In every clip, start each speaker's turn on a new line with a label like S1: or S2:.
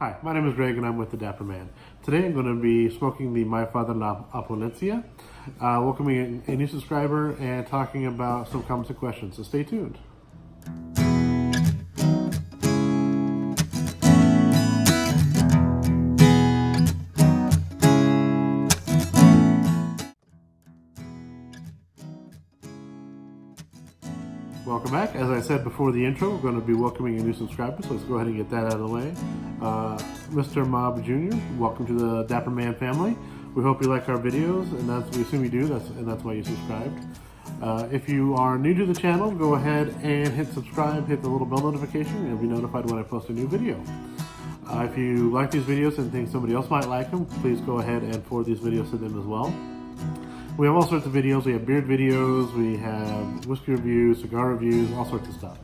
S1: Hi, my name is Greg and I'm with the Dapper Man. Today I'm going to be smoking the My Father La Opulencia, welcoming a new subscriber and talking about some comments and questions, so stay tuned. Welcome back. As I said before the intro, we're going to be welcoming a new subscriber, so let's go ahead and get that out of the way. Mr. Mob Jr., welcome to the Dapper Man family. We hope you like our videos, and we assume you do, and that's why you subscribed. If you are new to the channel, go ahead and hit subscribe, hit the little bell notification, and you'll be notified when I post a new video. If you like these videos and think somebody else might like them, please go ahead and forward these videos to them as well. We have all sorts of videos. We have beard videos, we have whiskey reviews, cigar reviews, all sorts of stuff.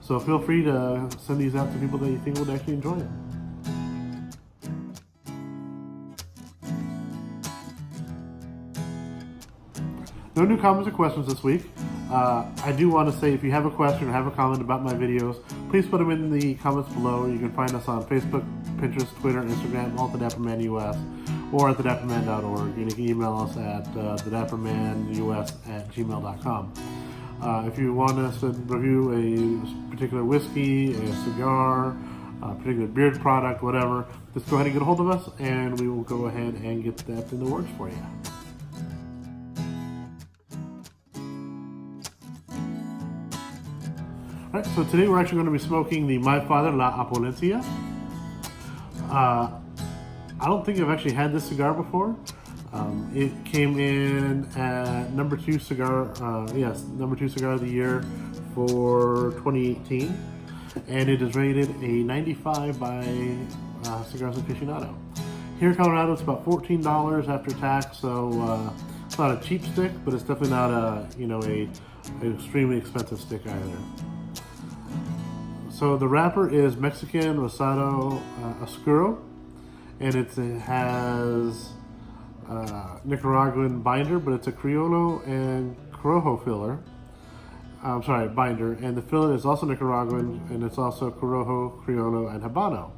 S1: So feel free to send these out to people that you think would actually enjoy them. No new comments or questions this week. I do want to say, if you have a question or have a comment about my videos, please put them in the comments below. You can find us on Facebook, Pinterest, Twitter, Instagram, all at the Dapper Man US, or at thedapperman.org, and you can email us at thedappermanus@gmail.com. If you want us to review a particular whiskey, a cigar, a particular beard product, whatever, just go ahead and get a hold of us, and we will go ahead and get that in the works for you. Alright, so today we're actually going to be smoking the My Father La Opulencia. I don't think I've actually had this cigar before. It came in at number 2 cigar, number 2 cigar of the year for 2018, and it is rated a 95 by Cigars Aficionado. Here in Colorado, it's about $14 after tax, so it's not a cheap stick, but it's definitely not a extremely expensive stick either. So the wrapper is Mexico Rosado Oscuro, and it has Nicaraguan binder, but it's a Criollo and Corojo filler. Binder, and the filler is also Nicaraguan, and it's also Corojo, Criollo, and Habano.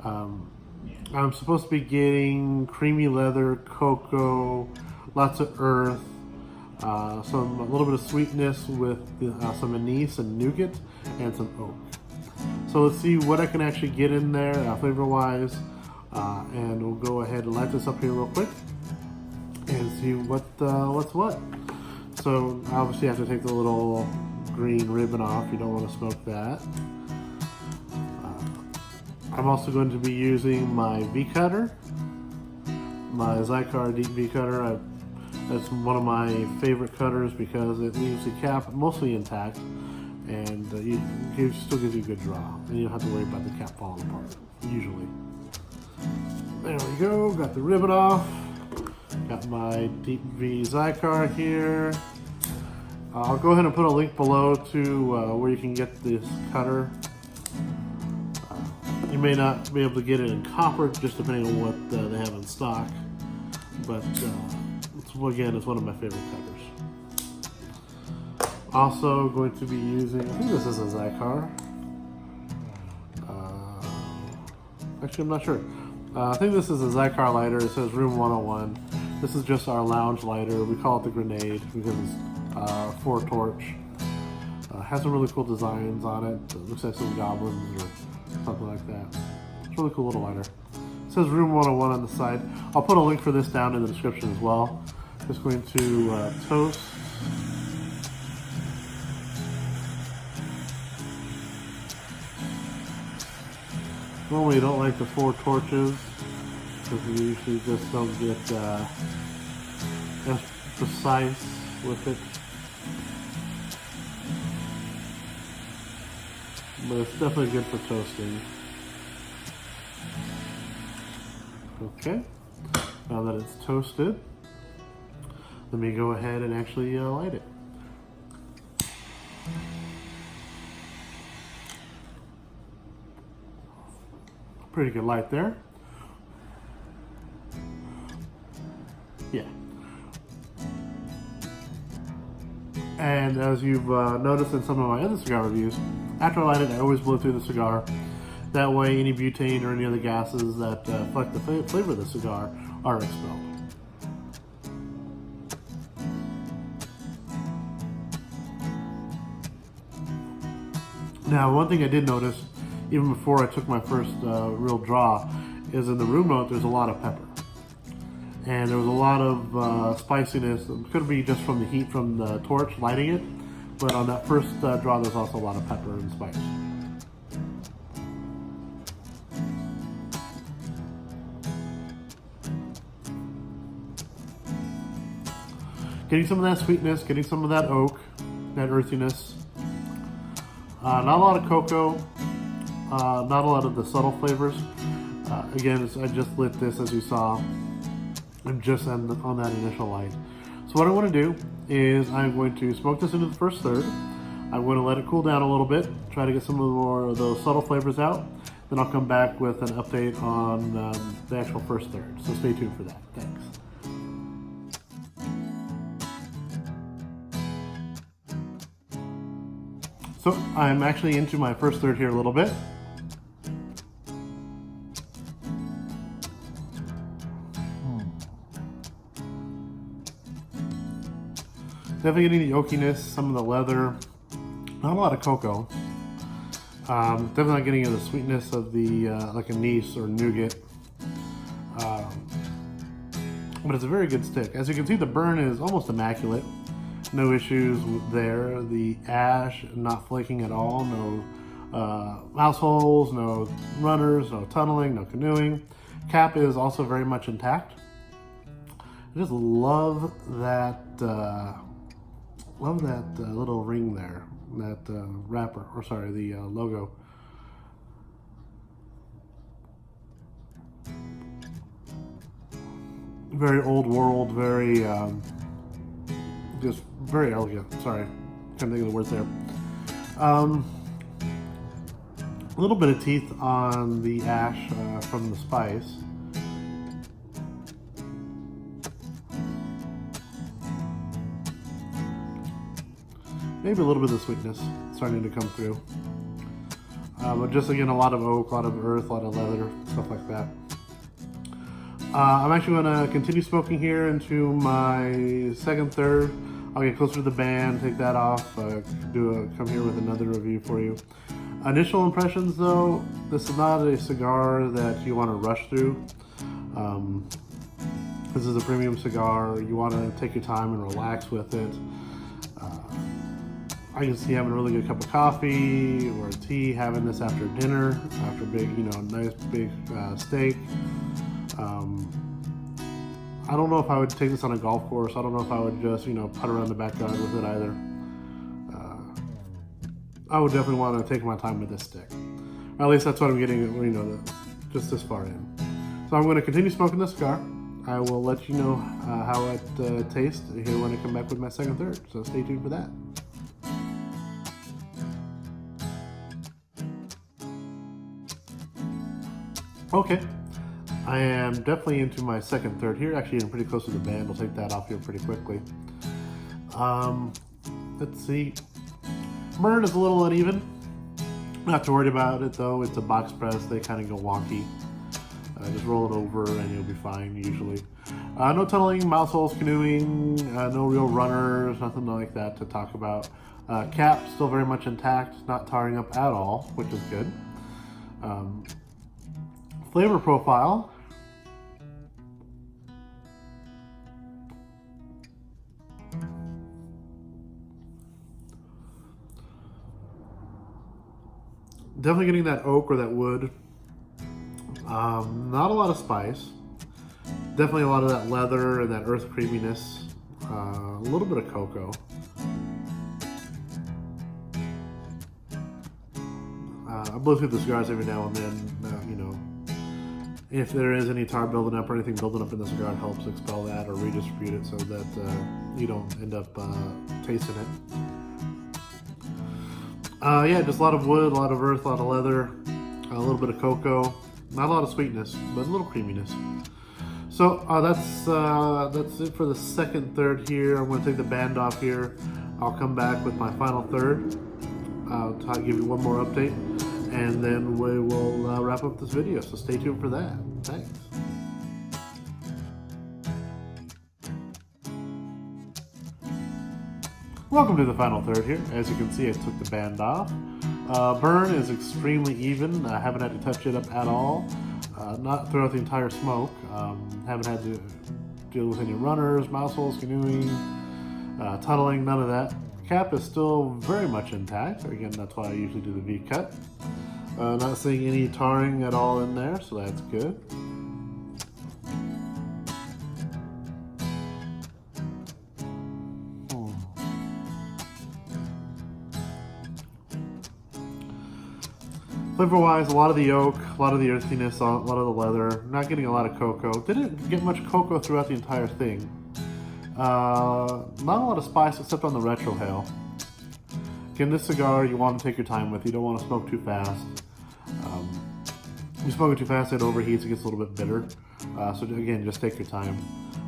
S1: I'm supposed to be getting creamy leather, cocoa, lots of earth, a little bit of sweetness with some anise and nougat, and some oak. So let's see what I can actually get in there flavor-wise, and we'll go ahead and light this up here real quick and see what's what. So obviously you have to take the little green ribbon off. You don't want to smoke that. I'm also going to be using my V-cutter, my Cigar deep V-cutter. That's one of my favorite cutters because it leaves the cap mostly intact, and it still gives you a good draw, and you don't have to worry about the cap falling apart, usually. There we go, got the ribbon off, got my Deep V Cigar here. I'll go ahead and put a link below to where you can get this cutter. You may not be able to get it in copper, just depending on what they have in stock, but again, it's one of my favorite cutters. Also going to be using, I think this is a Cigar. Actually, I'm not sure. I think this is a Cigar lighter. It says Room 101. This is just our lounge lighter. We call it the Grenade because it's 4 torch. Has some really cool designs on it. It looks like some goblins or something like that. It's a really cool little lighter. It says Room 101 on the side. I'll put a link for this down in the description as well. Just going to toast. Normally you don't like the 4 torches because you usually just don't get as precise with it. But it's definitely good for toasting. Okay, now that it's toasted, let me go ahead and actually light it. Pretty good light there. Yeah. And as you've noticed in some of my other cigar reviews, after I light it, I always blow through the cigar. That way any butane or any other gases that affect the flavor of the cigar are expelled. Now, one thing I did notice, even before I took my first real draw, is in the room note there's a lot of pepper. And there was a lot of spiciness. It could be just from the heat from the torch lighting it, but on that first draw there's also a lot of pepper and spice. Getting some of that sweetness, getting some of that oak, that earthiness. Not a lot of cocoa, not a lot of the subtle flavors. Again, I just lit this, as you saw, and just on that initial light. So what I want to do is I'm going to smoke this into the first third. I'm going to let it cool down a little bit, try to get some more of those subtle flavors out. Then I'll come back with an update on the actual first third. So stay tuned for that. Thanks. So I'm actually into my first third here a little bit. Definitely getting the oakiness, some of the leather, not a lot of cocoa. Definitely not getting the sweetness of the like anise or nougat. But it's a very good stick. As you can see, the burn is almost immaculate. No issues there. The ash not flaking at all. No mouse holes, no runners, no tunneling, no canoeing. Cap is also very much intact. I just love that little ring there, that wrapper, or sorry, the logo. Very old world, very just very elegant. Sorry, can't think of the words there. A little bit of teeth on the ash from the spice. Maybe a little bit of sweetness starting to come through. But just again, a lot of oak, a lot of earth, a lot of leather, stuff like that. I'm actually going to continue smoking here into my second third. I'll get closer to the band, take that off, come here with another review for you. Initial impressions though, this is not a cigar that you want to rush through. This is a premium cigar. You want to take your time and relax with it. I can see having a really good cup of coffee or tea, having this after dinner, after a big, nice big steak. I don't know if I would take this on a golf course. I don't know if I would just, putt around the backyard with it either. I would definitely want to take my time with this stick. Or at least that's what I'm getting, just this far in. So I'm going to continue smoking this cigar. I will let you know how it tastes here when I come back with my second third. So stay tuned for that. Okay, I am definitely into my second third here. Actually, I'm pretty close to the band. I'll take that off here pretty quickly. Let's see. Burn is a little uneven. Not too worried about it though. It's a box press. They kind of go wonky. Just roll it over and you'll be fine usually. No tunneling, mouse holes, canoeing, no real runners, nothing like that to talk about. Cap still very much intact, not tarring up at all, which is good. Flavor profile. Definitely getting that oak or that wood. Not a lot of spice. Definitely a lot of that leather and that earth creaminess. A little bit of cocoa. I blow through the cigars every now and then, if there is any tar building up or anything building up in the cigar, it helps expel that or redistribute it so that you don't end up tasting it. Yeah, just a lot of wood, a lot of earth, a lot of leather, a little bit of cocoa. Not a lot of sweetness, but a little creaminess. So that's it for the second third here. I'm going to take the band off here. I'll come back with my final third. I'll give you one more update. and then we will wrap up this video, so stay tuned for that. Thanks. Welcome to the final third here. As you can see, I took the band off. Burn is extremely even. I haven't had to touch it up at all. Not throughout the entire smoke. Haven't had to deal with any runners, mouse holes, canoeing, tunneling, none of that. Cap is still very much intact. Again, that's why I usually do the V cut. Not seeing any tarring at all in there, so that's good. Flavor-wise, a lot of the oak, a lot of the earthiness, a lot of the leather. Not getting a lot of cocoa. Didn't get much cocoa throughout the entire thing. Not a lot of spice except on the retrohale. Again, this cigar you want to take your time with. You don't want to smoke too fast. If you smoke it too fast, it overheats. It gets a little bit bitter. So again, just take your time.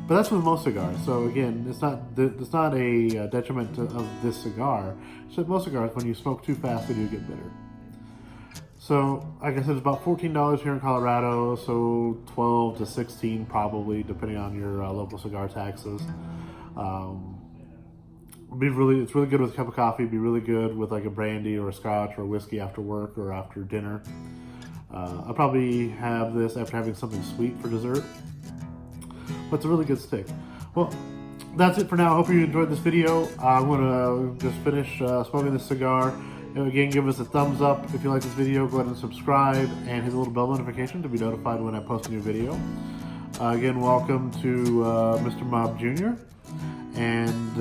S1: But that's with most cigars. So again, it's not a detriment of this cigar. It's just most cigars, when you smoke too fast, they do get bitter. So, like I said, it's about $14 here in Colorado, so 12 to 16 probably, depending on your local cigar taxes. It's really good with a cup of coffee. Be really good with like a brandy or a scotch or a whiskey after work or after dinner. I'll probably have this after having something sweet for dessert. But it's a really good stick. Well, that's it for now. I hope you enjoyed this video. I'm going to just finish smoking this cigar. And again, give us a thumbs up if you like this video. Go ahead and subscribe and hit the little bell notification to be notified when I post a new video. Again, welcome to Mr. Mob Jr. And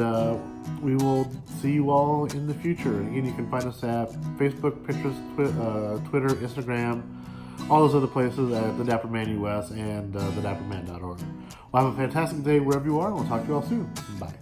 S1: we will see you all in the future. Again, you can find us at Facebook, Pinterest, Twitter, Instagram, all those other places at the Dapper Man US and thedapperman.org. Well, have a fantastic day wherever you are, and we'll talk to you all soon. Bye.